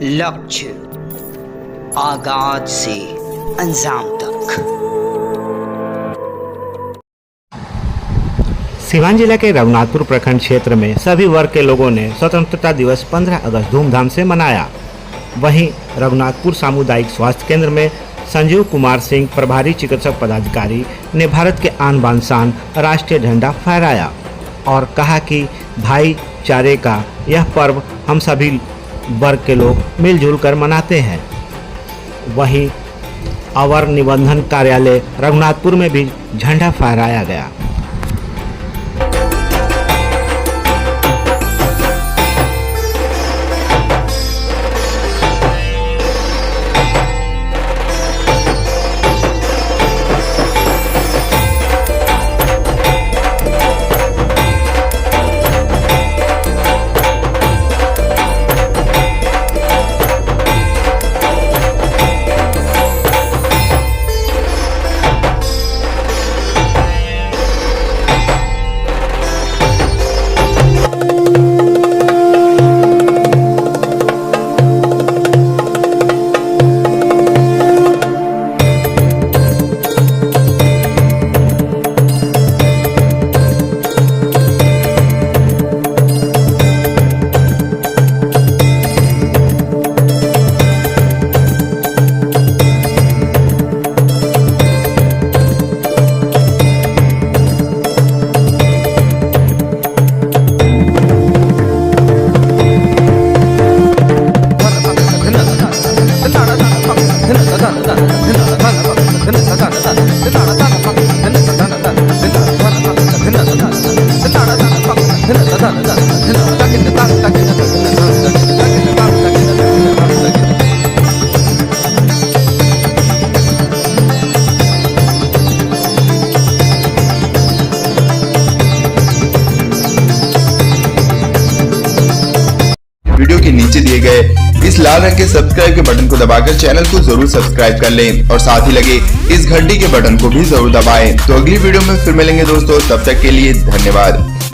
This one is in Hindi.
लक्ष्य आगाज से अंजाम तक। सिवान जिला के रघुनाथपुर प्रखंड क्षेत्र में सभी वर्ग के लोगों ने स्वतंत्रता दिवस 15 अगस्त धूमधाम से मनाया। वहीं रघुनाथपुर सामुदायिक स्वास्थ्य केंद्र में संजीव कुमार सिंह प्रभारी चिकित्सक पदाधिकारी ने भारत के आन बान शान राष्ट्रीय झंडा फहराया और कहा कि भाईचारे का यह पर्व हम सभी वर्ग के लोग मिलजुल कर मनाते हैं। वहीं अवर निबंधन कार्यालय रघुनाथपुर में भी झंडा फहराया गया। वीडियो के नीचे दिए गए इस लाल रंग के सब्सक्राइब के बटन को दबाकर चैनल को जरूर सब्सक्राइब कर लें और साथ ही लगे इस घंटी के बटन को भी जरूर दबाएं। तो अगली वीडियो में फिर मिलेंगे दोस्तों, तब तक के लिए धन्यवाद।